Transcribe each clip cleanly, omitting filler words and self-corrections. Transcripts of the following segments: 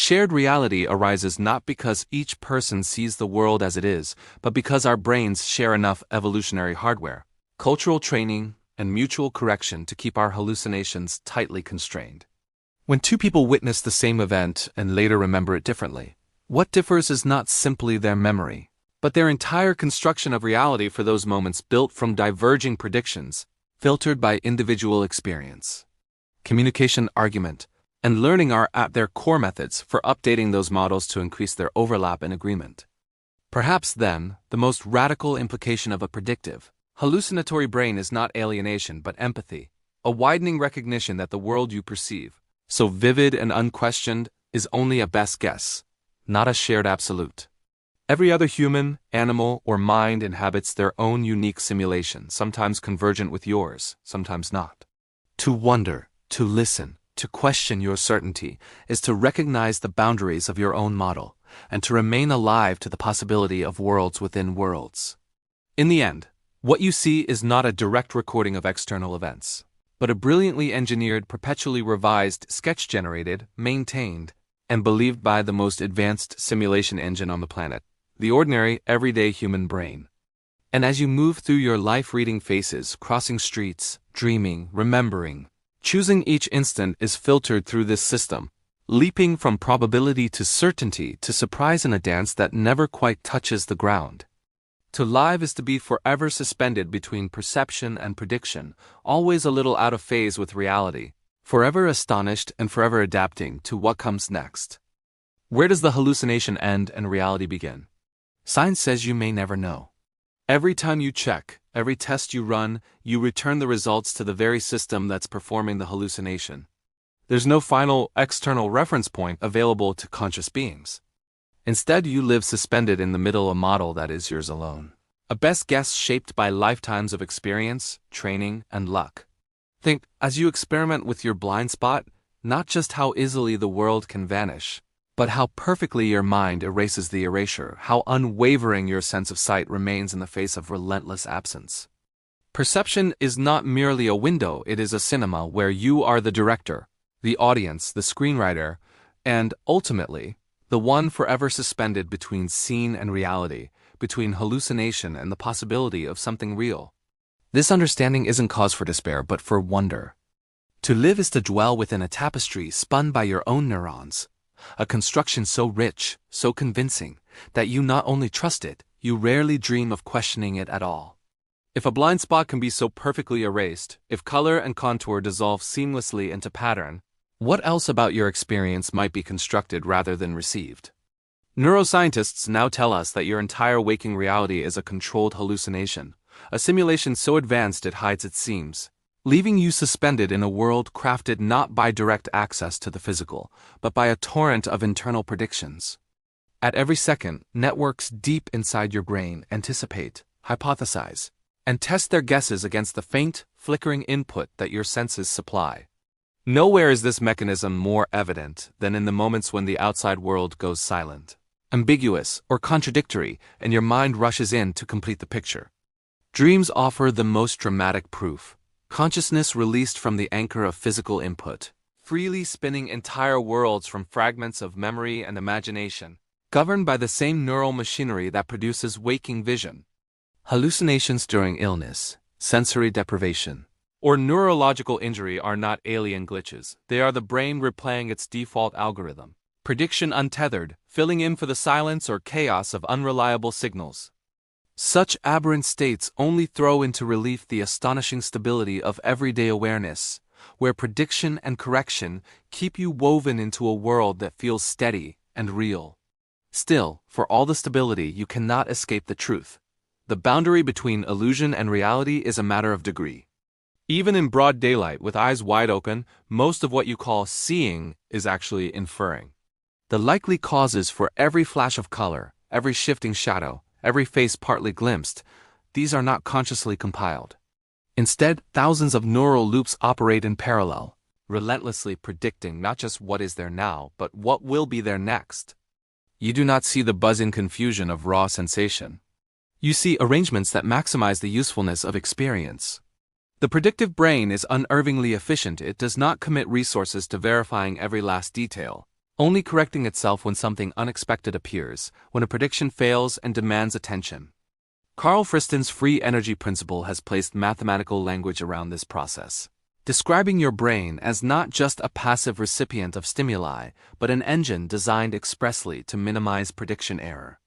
Shared reality arises not because each person sees the world as it is, but because our brains share enough evolutionary hardware, cultural training, and mutual correction to keep our hallucinations tightly constrained. When two people witness the same event and later remember it differently, what differs is not simply their memory, but their entire construction of reality for those moments built from diverging predictions, filtered by individual experience. Communication, argument, and learning are at their core methods for updating those models to increase their overlap and agreement. Perhaps then, the most radical implication of a predictive, hallucinatory brain is not alienation but empathy, a widening recognition that the world you perceive, so vivid and unquestioned, is only a best guess, not a shared absolute. Every other human, animal, or mind inhabits their own unique simulation, sometimes convergent with yours, sometimes not. To wonder, to listen, to question your certainty is to recognize the boundaries of your own model, and to remain alive to the possibility of worlds within worlds. In the end, what you see is not a direct recording of external events, but a brilliantly engineered, perpetually revised, sketch-generated, maintained, and believed by the most advanced simulation engine on the planet, the ordinary, everyday human brain. And as you move through your life reading faces, crossing streets, dreaming, remembering, choosing each instant is filtered through this system, leaping from probability to certainty to surprise in a dance that never quite touches the ground. To live is to be forever suspended between perception and prediction, always a little out of phase with reality, forever astonished and forever adapting to what comes next. Where does the hallucination end and reality begin? Science says you may never know. Every time you check, every test you run, you return the results to the very system that's performing the hallucination. There's no final external reference point available to conscious beings. Instead, you live suspended in the middle of a model that is yours alone. A best guess shaped by lifetimes of experience, training, and luck. Think, as you experiment with your blind spot, not just how easily the world can vanish, but how perfectly your mind erases the erasure, how unwavering your sense of sight remains in the face of relentless absence. Perception is not merely a window, it is a cinema where you are the director, the audience, the screenwriter, and, ultimately, the one forever suspended between scene and reality, between hallucination and the possibility of something real. This understanding isn't cause for despair, but for wonder. To live is to dwell within a tapestry spun by your own neurons, a construction so rich, so convincing, that you not only trust it, you rarely dream of questioning it at all. If a blind spot can be so perfectly erased, if color and contour dissolve seamlessly into pattern, what else about your experience might be constructed rather than received? Neuroscientists now tell us that your entire waking reality is a controlled hallucination, a simulation so advanced it hides its seams, leaving you suspended in a world crafted not by direct access to the physical, but by a torrent of internal predictions. At every second, networks deep inside your brain anticipate, hypothesize, and test their guesses against the faint, flickering input that your senses supply. Nowhere is this mechanism more evident than in the moments when the outside world goes silent, ambiguous or contradictory, and your mind rushes in to complete the picture. Dreams offer the most dramatic proof. Consciousness released from the anchor of physical input, freely spinning entire worlds from fragments of memory and imagination, governed by the same neural machinery that produces waking vision. Hallucinations during illness, sensory deprivation, or neurological injury are not alien glitches. They are the brain replaying its default algorithm, prediction untethered, filling in for the silence or chaos of unreliable signals. Such aberrant states only throw into relief the astonishing stability of everyday awareness, where prediction and correction keep you woven into a world that feels steady and real. Still, for all the stability, you cannot escape the truth. The boundary between illusion and reality is a matter of degree. Even in broad daylight, with eyes wide open, most of what you call seeing is actually inferring. The likely causes for every flash of color, every shifting shadow, every face partly glimpsed, these are not consciously compiled. Instead, thousands of neural loops operate in parallel, relentlessly predicting not just what is there now, but what will be there next. You do not see the buzzing confusion of raw sensation. You see arrangements that maximize the usefulness of experience. The predictive brain is unervingly efficient. It does not commit resources to verifying every last detail, only correcting itself when something unexpected appears, when a prediction fails and demands attention. Carl Friston's free energy principle has placed mathematical language around this process, describing your brain as not just a passive recipient of stimuli, but an engine designed expressly to minimize prediction error.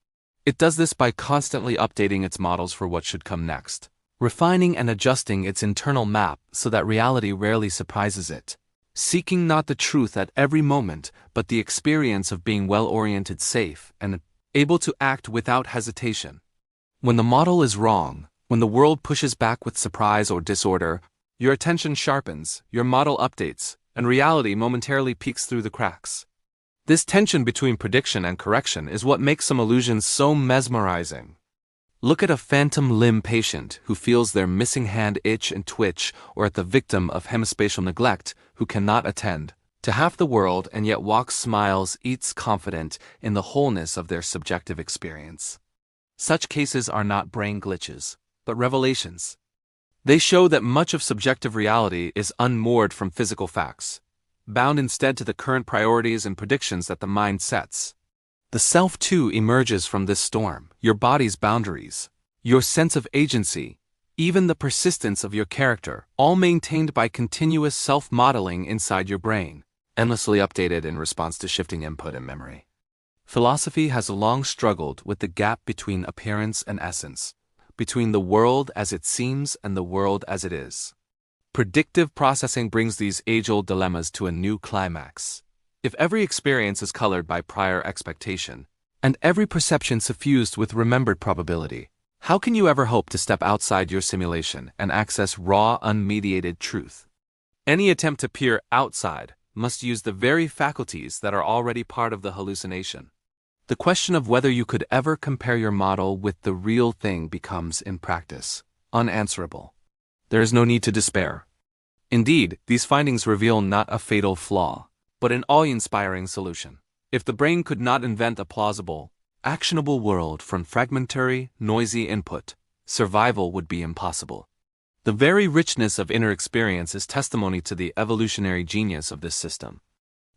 It does this by constantly updating its models for what should come next, refining and adjusting its internal map so that reality rarely surprises it, seeking not the truth at every moment, but the experience of being well-oriented, safe, and able to act without hesitation. When the model is wrong, when the world pushes back with surprise or disorder, your attention sharpens, your model updates, and reality momentarily peeks through the cracks. This tension between prediction and correction is what makes some illusions so mesmerizing. Look at a phantom limb patient who feels their missing hand itch and twitch, or at the victim of hemispatial neglect who cannot attend to half the world and yet walks, smiles, eats confident in the wholeness of their subjective experience. Such cases are not brain glitches, but revelations. They show that much of subjective reality is unmoored from physical facts, bound instead to the current priorities and predictions that the mind sets. The self too emerges from this storm, your body's boundaries, your sense of agency, even the persistence of your character, all maintained by continuous self-modeling inside your brain, endlessly updated in response to shifting input and memory. Philosophy has long struggled with the gap between appearance and essence, between the world as it seems and the world as it is. Predictive processing brings these age-old dilemmas to a new climax. If every experience is colored by prior expectation, and every perception suffused with remembered probability, how can you ever hope to step outside your simulation and access raw, unmediated truth? Any attempt to peer outside must use the very faculties that are already part of the hallucination. The question of whether you could ever compare your model with the real thing becomes, in practice, unanswerable. There is no need to despair. Indeed, these findings reveal not a fatal flaw, but an awe-inspiring solution. If the brain could not invent a plausible, actionable world from fragmentary, noisy input, survival would be impossible. The very richness of inner experience is testimony to the evolutionary genius of this system.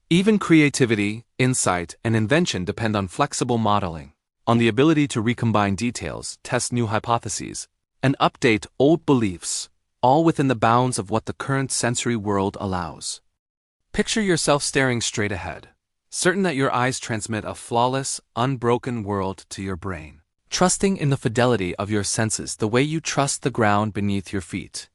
Even creativity, insight, and invention depend on flexible modeling, on the ability to recombine details, test new hypotheses, and update old beliefs, all within the bounds of what the current sensory world allows. Picture yourself staring straight ahead, certain that your eyes transmit a flawless, unbroken world to your brain, trusting in the fidelity of your senses the way you trust the ground beneath your feet.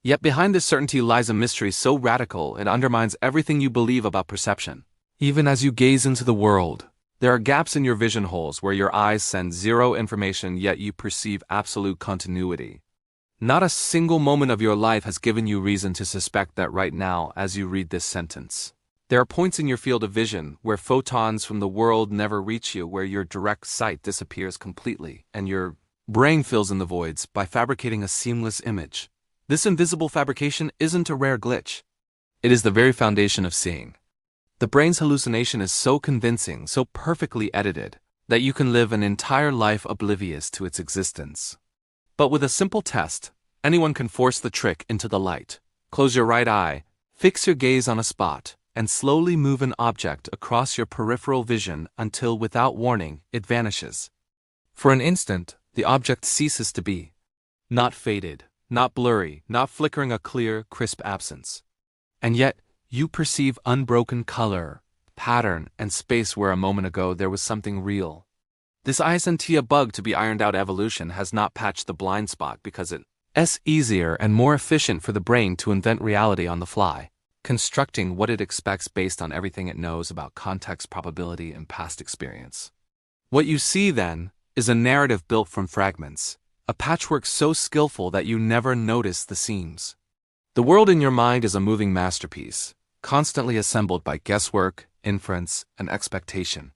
Yet behind this certainty lies a mystery so radical it undermines everything you believe about perception. Even as you gaze into the world, there are gaps in your vision holes where your eyes send zero information yet you perceive absolute continuity. Not a single moment of your life has given you reason to suspect that right now as you read this sentence. There are points in your field of vision where photons from the world never reach you, where your direct sight disappears completely, and your brain fills in the voids by fabricating a seamless image. This invisible fabrication isn't a rare glitch. It is the very foundation of seeing. The brain's hallucination is so convincing, so perfectly edited, that you can live an entire life oblivious to its existence. But with a simple test, anyone can force the trick into the light. Close your right eye, fix your gaze on a spot, and slowly move an object across your peripheral vision until, without warning, it vanishes. For an instant, the object ceases to be. Not faded, not blurry, not flickering a clear, crisp absence. And yet, you perceive unbroken color, pattern, and space where a moment ago there was something real. This ISNT bug to be ironed out evolution has not patched the blind spot because it's easier and more efficient for the brain to invent reality on the fly, constructing what it expects based on everything it knows about context, probability, and past experience. What you see, then, is a narrative built from fragments, a patchwork so skillful that you never notice the seams. The world in your mind is a moving masterpiece, constantly assembled by guesswork, inference, and expectation.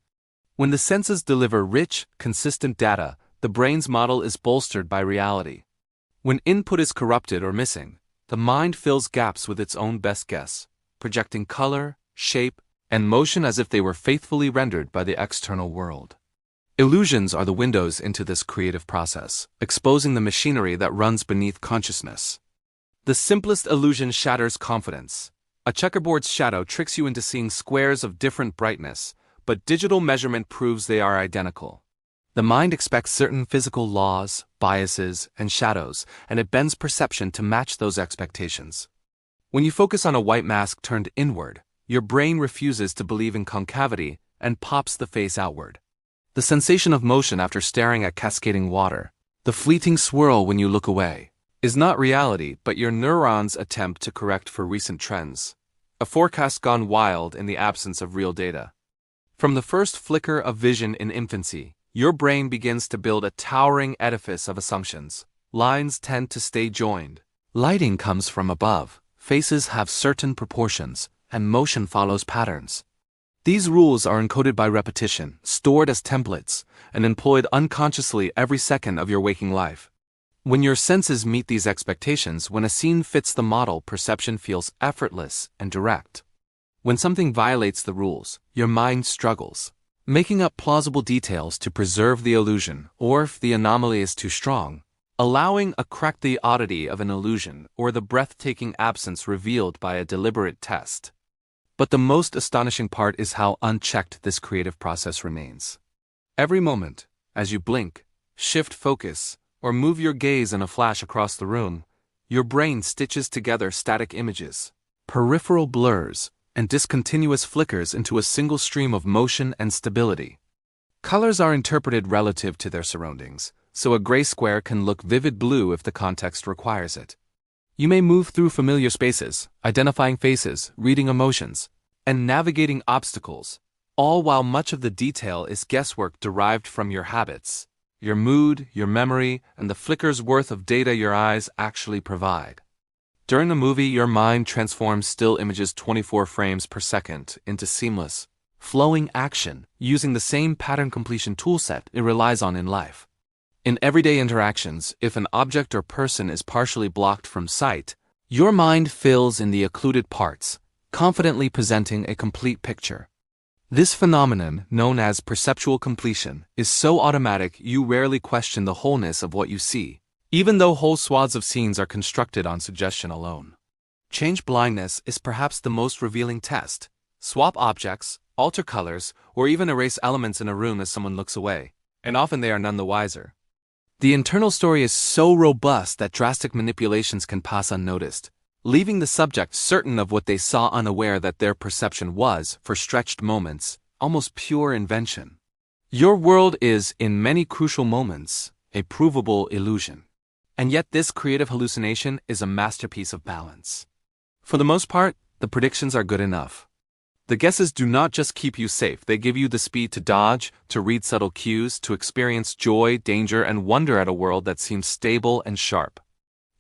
When the senses deliver rich, consistent data, the brain's model is bolstered by reality. When input is corrupted or missing, the mind fills gaps with its own best guess, projecting color, shape, and motion as if they were faithfully rendered by the external world. Illusions are the windows into this creative process, exposing the machinery that runs beneath consciousness. The simplest illusion shatters confidence. A checkerboard's shadow tricks you into seeing squares of different brightness, but digital measurement proves they are identical. The mind expects certain physical laws, biases, and shadows, and it bends perception to match those expectations. When you focus on a white mask turned inward, your brain refuses to believe in concavity and pops the face outward. The sensation of motion after staring at cascading water, the fleeting swirl when you look away, is not reality but your neurons' attempt to correct for recent trends, a forecast gone wild in the absence of real data. From the first flicker of vision in infancy, your brain begins to build a towering edifice of assumptions. Lines tend to stay joined. Lighting comes from above, faces have certain proportions, and motion follows patterns. These rules are encoded by repetition, stored as templates, and employed unconsciously every second of your waking life. When your senses meet these expectations, when a scene fits the model, perception feels effortless and direct. When something violates the rules, your mind struggles, making up plausible details to preserve the illusion, or if the anomaly is too strong, allowing the oddity of an illusion or the breathtaking absence revealed by a deliberate test. But the most astonishing part is how unchecked this creative process remains. Every moment, as you blink, shift focus, or move your gaze in a flash across the room, your brain stitches together static images, peripheral blurs, and discontinuous flickers into a single stream of motion and stability. Colors are interpreted relative to their surroundings, so a gray square can look vivid blue if the context requires it. You may move through familiar spaces, identifying faces, reading emotions, and navigating obstacles, all while much of the detail is guesswork derived from your habits, your mood, your memory, and the flicker's worth of data your eyes actually provide. During a movie, your mind transforms still images 24 frames per second into seamless, flowing action using the same pattern completion toolset it relies on in life. In everyday interactions, if an object or person is partially blocked from sight, your mind fills in the occluded parts, confidently presenting a complete picture. This phenomenon, known as perceptual completion, is so automatic you rarely question the wholeness of what you see, even though whole swaths of scenes are constructed on suggestion alone. Change blindness is perhaps the most revealing test. Swap objects, alter colors, or even erase elements in a room as someone looks away, and often they are none the wiser. The internal story is so robust that drastic manipulations can pass unnoticed, leaving the subject certain of what they saw, unaware that their perception was, for stretched moments, almost pure invention. Your world is, in many crucial moments, a provable illusion. And yet this creative hallucination is a masterpiece of balance. For the most part, the predictions are good enough. The guesses do not just keep you safe, they give you the speed to dodge, to read subtle cues, to experience joy, danger, and wonder at a world that seems stable and sharp.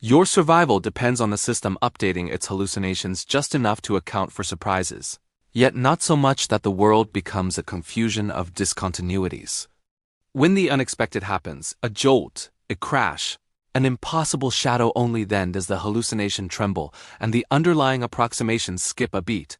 Your survival depends on the system updating its hallucinations just enough to account for surprises, yet not so much that the world becomes a confusion of discontinuities. When the unexpected happens, a jolt, a crash, an impossible shadow, only then does the hallucination tremble and the underlying approximations skip a beat.